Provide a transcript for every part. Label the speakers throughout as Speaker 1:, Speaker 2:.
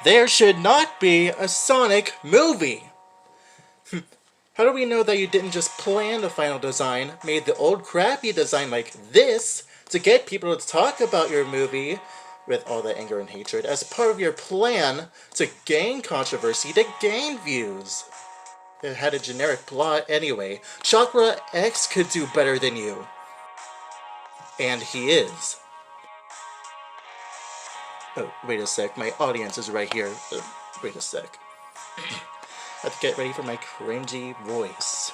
Speaker 1: There should not be a Sonic movie! How do we know that you didn't just plan the final design, made the old crappy design like this, to get people to talk about your movie with all the anger and hatred as part of your plan to gain controversy, to gain views? It had a generic plot anyway. Chakra X could do better than you. And he is. Oh, wait a sec. My audience is right here. Wait a sec. I have to get ready for my cringy voice.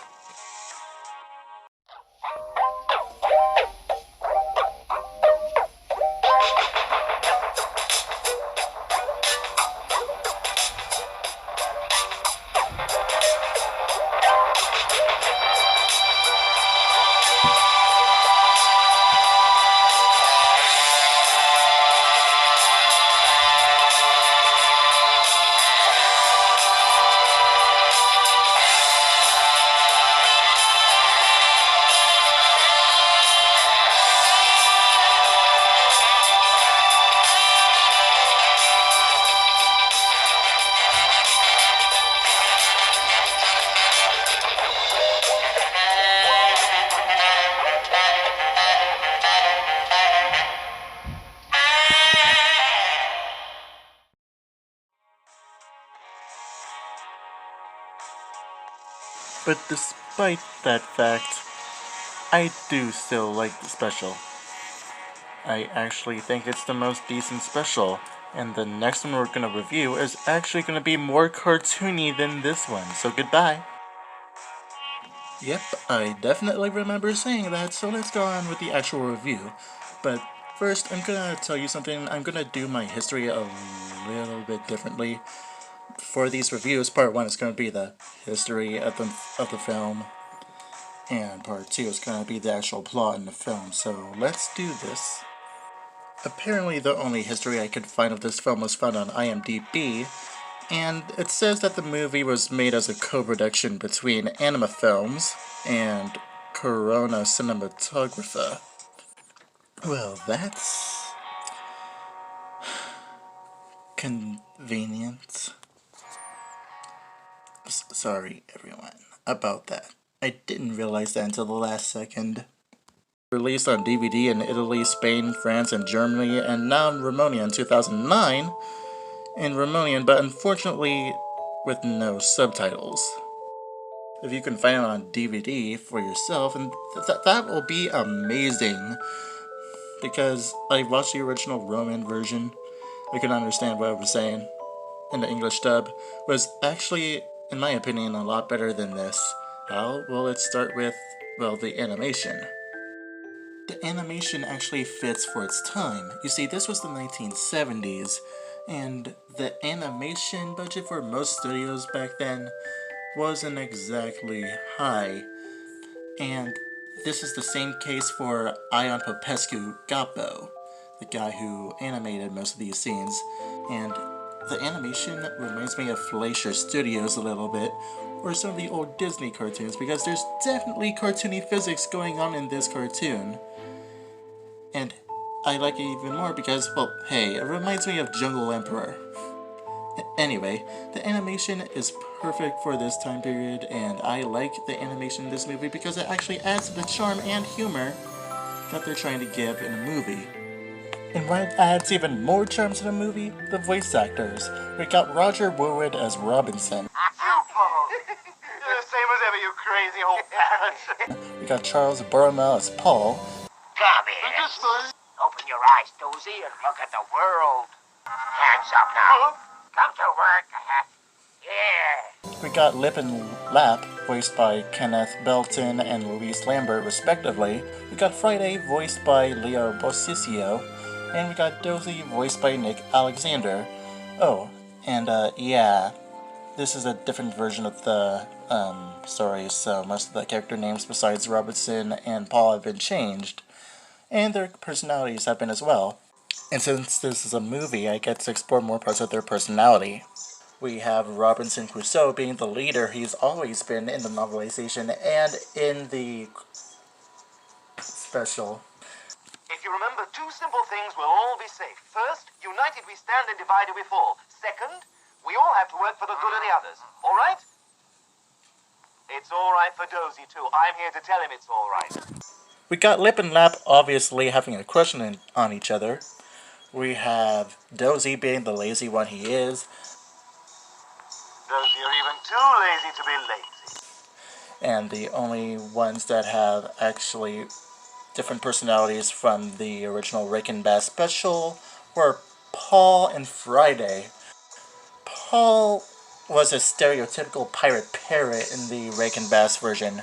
Speaker 1: But despite that fact, I do still like the special. I actually think it's the most decent special, and the next one we're gonna review is actually gonna be more cartoony than this one, so goodbye. Yep, I definitely remember saying that, so let's go on with the actual review. But first, I'm gonna tell you something. I'm gonna do my history a little bit differently. For these reviews, part 1 is gonna be the history of the film, and part 2 is gonna be the actual plot in the film, so let's do this. Apparently the only history I could find of this film was found on IMDb, and it says that the movie was made as a co-production between Animafilms and Corona Cinematographer. Well, that's convenient. Sorry, everyone, about that. I didn't realize that until the last second. Released on DVD in Italy, Spain, France, and Germany, and now in Romania in 2009 in Romanian, but unfortunately with no subtitles. If you can find it on DVD for yourself, and that will be amazing, because I watched the original Roman version. I could understand what I was saying, and the English dub was actually, in my opinion, a lot better than this. How? Well, let's start with, well, the animation. The animation actually fits for its time. You see, this was the 1970s, and the animation budget for most studios back then wasn't exactly high. And this is the same case for Ion Popescu Gappo, the guy who animated most of these scenes. And the animation reminds me of Fleischer Studios a little bit, or some of the old Disney cartoons, because there's definitely cartoony physics going on in this cartoon. And I like it even more because, well, hey, it reminds me of Jungle Emperor. Anyway, the animation is perfect for this time period, and I like the animation in this movie because it actually adds to the charm and humor that they're trying to give in a movie. And what adds even more charm to the movie? The voice actors. We got Roger Wood as Robinson.
Speaker 2: You're the same as ever, you crazy old parrot.
Speaker 1: We got Charles Burmel as Paul.
Speaker 2: Come here. Open your eyes, Dozy, and look at the world. Hands up now. Come to work. Yeah.
Speaker 1: We got Lip and Lap, voiced by Kenneth Belton and Louise Lambert, respectively. We got Friday, voiced by Leo Bosisio. And we got Dozy, voiced by Nick Alexander. Oh, and yeah, this is a different version of the story, so most of the character names besides Robinson and Paul have been changed. And their personalities have been as well. And since this is a movie, I get to explore more parts of their personality. We have Robinson Crusoe being the leader he's always been in the novelization and in the special.
Speaker 2: If you remember 2 simple things, we'll all be safe. First, united we stand and divided we fall. Second, we all have to work for the good of the others. All right? It's all right for Dozy, too. I'm here to tell him it's all right.
Speaker 1: We got Lip and Lap obviously having a crush on each other. We have Dozy being the lazy one he is.
Speaker 2: Dozy, you're even too lazy to be lazy.
Speaker 1: And the only ones that have actually different personalities from the original Rick and Bass special were Paul and Friday. Paul was a stereotypical pirate parrot in the Rick and Bass version,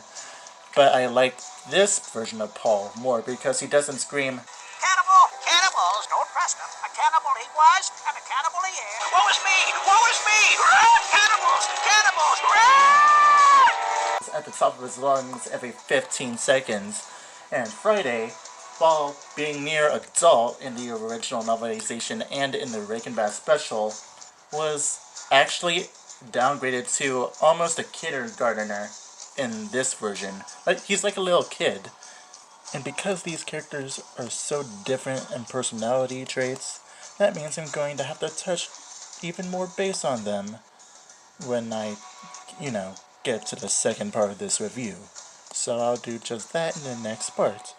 Speaker 1: but I liked this version of Paul more because he doesn't scream,
Speaker 2: Cannibal! Cannibals! Don't trust him. A cannibal he was, and a cannibal he is. Woe is me! Woe is me! Run! Cannibals! Cannibals! Run!
Speaker 1: at the top of his lungs every 15 seconds. And Friday, while being near adult in the original novelization and in the Rick and Bass special, was actually downgraded to almost a kindergartner in this version. Like, he's like a little kid. And because these characters are so different in personality traits, that means I'm going to have to touch even more base on them when I, get to the second part of this review. So I'll do just that in the next part.